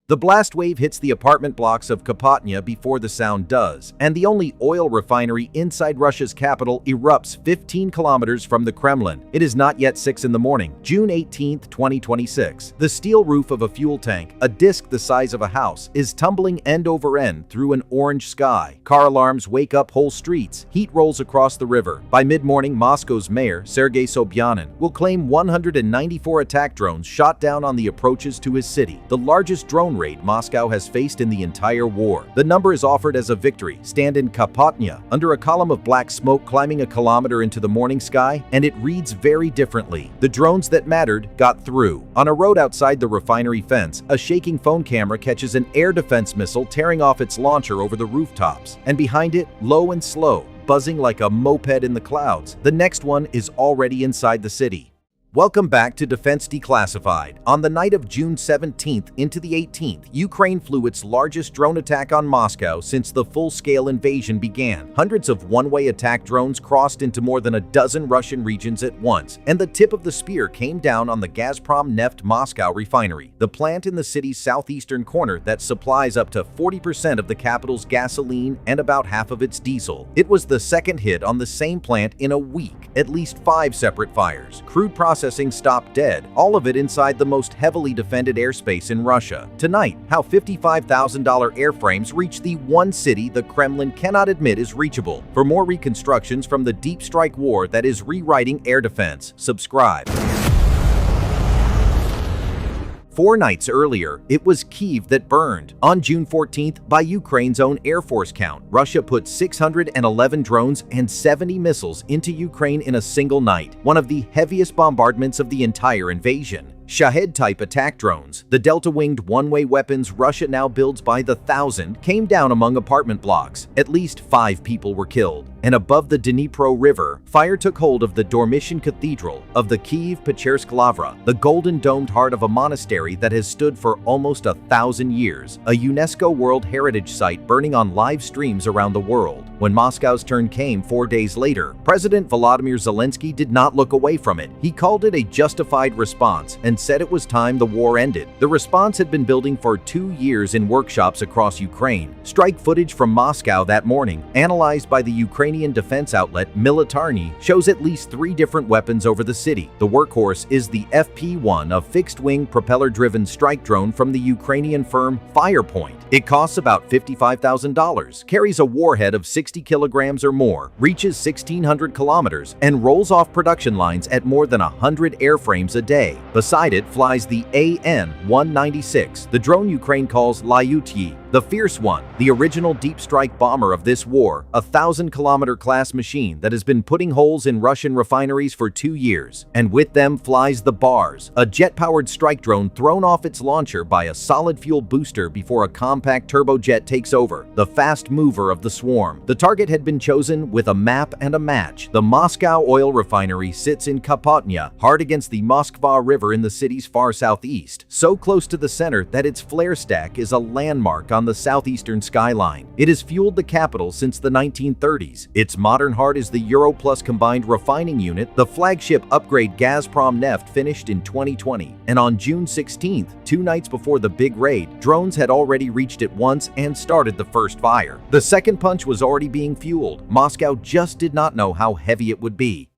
The blast wave hits the apartment blocks of Kapotnya before the sound does, and the only oil refinery inside Russia's capital erupts 15 kilometers from the Kremlin. It is not yet 6 in the morning, June 18, 2026. The steel roof of a fuel tank, a disc the size of a house, is tumbling end over end through an orange sky. Car alarms wake up whole streets. Heat rolls across the river. By mid-morning, Moscow's mayor, Sergei Sobyanin, will claim 194 attack drones shot down on the approaches to his city, the largest drone raid Moscow has faced in the entire war. The number is offered as a victory. Stand in Kapotnya, under a column of black smoke climbing a kilometer into the morning sky, and it reads very differently. The drones that mattered got through. On a road outside the refinery fence, a shaking phone camera catches an air defense missile tearing off its launcher over the rooftops, and behind it, low and slow, buzzing like a moped in the clouds, the next one is already inside the city. Welcome back to Defense Declassified. On the night of June 17th into the 18th, Ukraine flew its largest drone attack on Moscow since the full-scale invasion began. Hundreds of one-way attack drones crossed into more than a dozen Russian regions at once, and the tip of the spear came down on the Gazprom Neft Moscow Refinery, the plant in the city's southeastern corner that supplies up to 40% of the capital's gasoline and about half of its diesel. It was the second hit on the same plant in a week, at least 5 separate fires. Crude processing stopped dead, all of it inside the most heavily defended airspace in Russia. Tonight, how $55,000 airframes reach the one city the Kremlin cannot admit is reachable. For more reconstructions from the deep strike war that is rewriting air defense, subscribe. 4 nights earlier, it was Kyiv that burned. On June 14th, by Ukraine's own Air Force count, Russia put 611 drones and 70 missiles into Ukraine in a single night, one of the heaviest bombardments of the entire invasion. Shahed-type attack drones, the delta-winged one-way weapons Russia now builds by the thousand, came down among apartment blocks. At least 5 people were killed. And above the Dnipro River, fire took hold of the Dormition Cathedral of the Kyiv-Pechersk Lavra, the golden-domed heart of a monastery that has stood for almost 1,000 years, a UNESCO World Heritage Site burning on live streams around the world. When Moscow's turn came 4 days later, President Volodymyr Zelensky did not look away from it. He called it a justified response and said it was time the war ended. The response had been building for 2 years in workshops across Ukraine. Strike footage from Moscow that morning, analyzed by the Ukrainian defense outlet Militarny, shows at least 3 different weapons over the city. The workhorse is the FP-1, a fixed-wing, propeller-driven strike drone from the Ukrainian firm Firepoint. It costs about $55,000, carries a warhead of 60 kilograms or more, reaches 1,600 kilometers, and rolls off production lines at more than 100 airframes a day. Beside it flies the An-196, the drone Ukraine calls Liutyi, the Fierce One, the original deep strike bomber of this war, a 1,000-kilometer class machine that has been putting holes in Russian refineries for 2 years. And with them flies the Bars, a jet-powered strike drone thrown off its launcher by a solid-fuel booster before a compact turbojet takes over, the fast mover of the swarm. The target had been chosen with a map and a match. The Moscow oil refinery sits in Kapotnya, hard against the Moskva River in the city's far southeast, so close to the center that its flare stack is a landmark on the southeastern skyline. It has fueled the capital since the 1930s. Its modern heart is the Europlus combined refining unit, the flagship upgrade Gazprom Neft finished in 2020. And on June 16th, 2 nights before the big raid, drones had already reached it once and started the first fire. The second punch was already being fueled. Moscow just did not know how heavy it would be.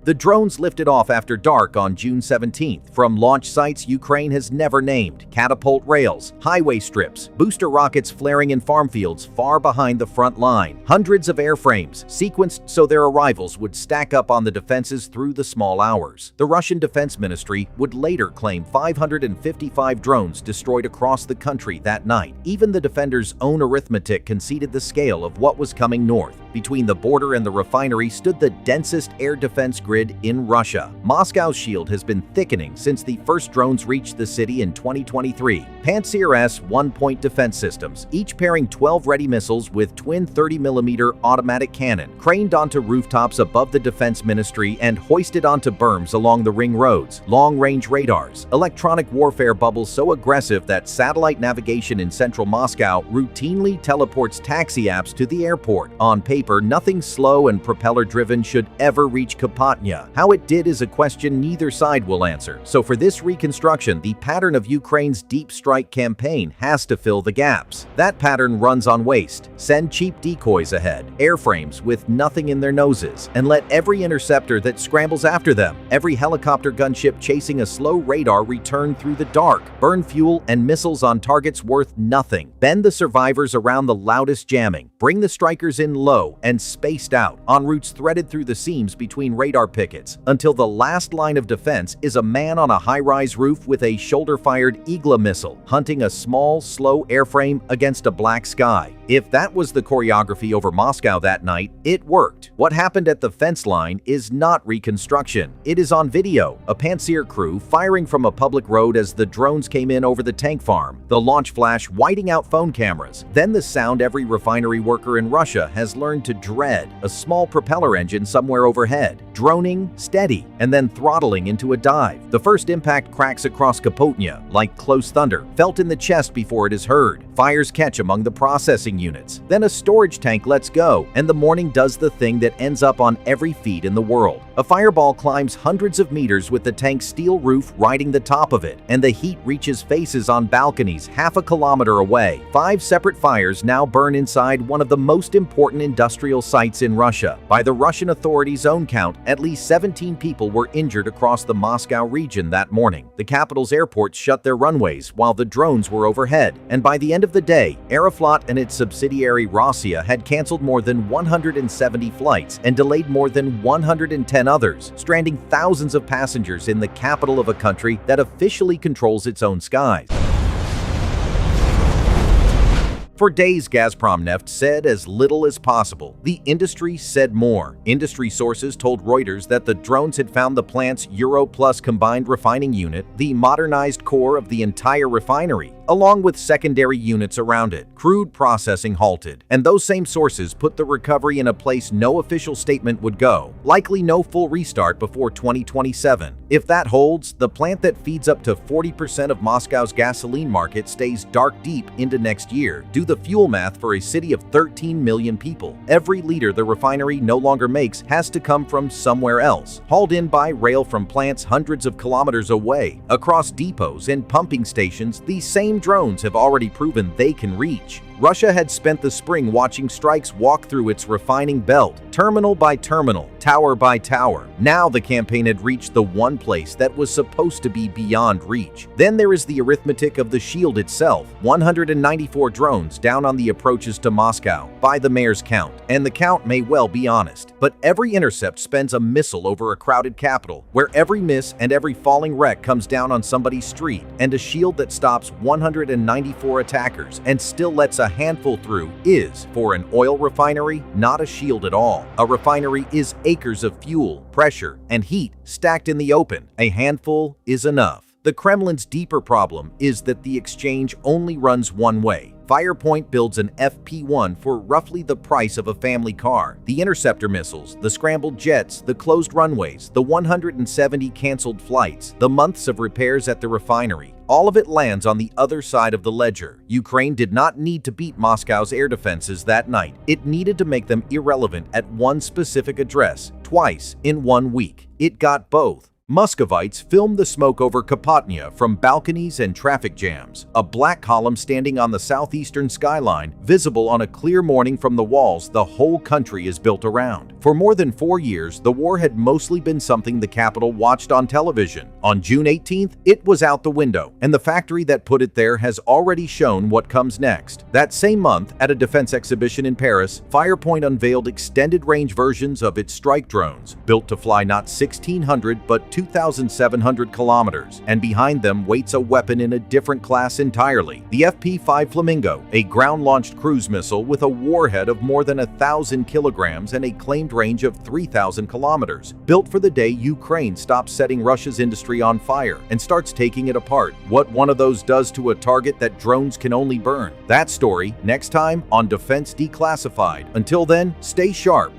The drones lifted off after dark on June 17th from launch sites Ukraine has never named, catapult rails, highway strips, booster rockets flaring in farm fields far behind the front line. Hundreds of airframes, sequenced so their arrivals would stack up on the defenses through the small hours. The Russian Defense Ministry would later claim 555 drones destroyed across the country that night. Even the defenders' own arithmetic conceded the scale of what was coming north. Between the border and the refinery stood the densest air defense grid in Russia. Moscow's shield has been thickening since the first drones reached the city in 2023. Pantsir S one-point defense systems, each pairing 12 ready missiles with twin 30mm automatic cannon, craned onto rooftops above the defense ministry and hoisted onto berms along the ring roads. Long-range radars, electronic warfare bubbles so aggressive that satellite navigation in central Moscow routinely teleports taxi apps to the airport. On paper, paper, nothing slow and propeller-driven should ever reach Kapotnya. How it did is a question neither side will answer. So for this reconstruction, the pattern of Ukraine's deep strike campaign has to fill the gaps. That pattern runs on waste. Send cheap decoys ahead, airframes with nothing in their noses, and let every interceptor that scrambles after them, every helicopter gunship chasing a slow radar return through the dark, burn fuel and missiles on targets worth nothing. Bend the survivors around the loudest jamming. Bring the strikers in low and spaced out, on routes threaded through the seams between radar pickets, until the last line of defense is a man on a high-rise roof with a shoulder-fired Igla missile, hunting a small, slow airframe against a black sky. If that was the choreography over Moscow that night, it worked. What happened at the fence line is not reconstruction. It is on video. A Pantsir crew firing from a public road as the drones came in over the tank farm. The launch flash whiting out phone cameras. Then the sound every refinery worker in Russia has learned to dread. A small propeller engine somewhere overhead. Droning, steady, and then throttling into a dive. The first impact cracks across Kapotnya, like close thunder, felt in the chest before it is heard. Fires catch among the processing units. Then a storage tank lets go, and the morning does the thing that ends up on every feed in the world. A fireball climbs hundreds of meters with the tank's steel roof riding the top of it, and the heat reaches faces on balconies half a kilometer away. 5 separate fires now burn inside one of the most important industrial sites in Russia. By the Russian authorities' own count, at least 17 people were injured across the Moscow region that morning. The capital's airports shut their runways while the drones were overhead, and by the end of the day, Aeroflot and its subsidiary Rossiya had canceled more than 170 flights and delayed more than 110 others, stranding thousands of passengers in the capital of a country that officially controls its own skies. For days, Gazprom Neft said as little as possible. The industry said more. Industry sources told Reuters that the drones had found the plant's Euro Plus combined refining unit, the modernized core of the entire refinery, along with secondary units around it. Crude processing halted, and those same sources put the recovery in a place no official statement would go. Likely no full restart before 2027. If that holds, the plant that feeds up to 40% of Moscow's gasoline market stays dark deep into next year. Do the fuel math for a city of 13 million people. Every liter the refinery no longer makes has to come from somewhere else, hauled in by rail from plants hundreds of kilometers away. Across depots and pumping stations, these same drones have already proven they can reach. Russia had spent the spring watching strikes walk through its refining belt, terminal by terminal, tower by tower. Now the campaign had reached the one place that was supposed to be beyond reach. Then there is the arithmetic of the shield itself. 194 drones down on the approaches to Moscow, by the mayor's count. And the count may well be honest. But every intercept spends a missile over a crowded capital, where every miss and every falling wreck comes down on somebody's street, and a shield that stops 194 attackers and still lets a handful through is, for an oil refinery, not a shield at all. A refinery is acres of fuel, pressure, and heat stacked in the open. A handful is enough. The Kremlin's deeper problem is that the exchange only runs one way. Firepoint builds an FP-1 for roughly the price of a family car. The interceptor missiles, the scrambled jets, the closed runways, the 170 canceled flights, the months of repairs at the refinery. All of it lands on the other side of the ledger. Ukraine did not need to beat Moscow's air defenses that night. It needed to make them irrelevant at one specific address, twice in 1 week. It got both. Muscovites filmed the smoke over Kapotnya from balconies and traffic jams, a black column standing on the southeastern skyline, visible on a clear morning from the walls the whole country is built around. For more than 4 years, the war had mostly been something the capital watched on television. On June 18th, it was out the window, and the factory that put it there has already shown what comes next. That same month, at a defense exhibition in Paris, Firepoint unveiled extended-range versions of its strike drones, built to fly not 1,600 but 2,700 kilometers, and behind them waits a weapon in a different class entirely. The FP-5 Flamingo, a ground-launched cruise missile with a warhead of more than 1,000 kilograms and a claimed range of 3,000 kilometers, built for the day Ukraine stops setting Russia's industry on fire and starts taking it apart. What one of those does to a target that drones can only burn. That story, next time on Defense Declassified. Until then, stay sharp.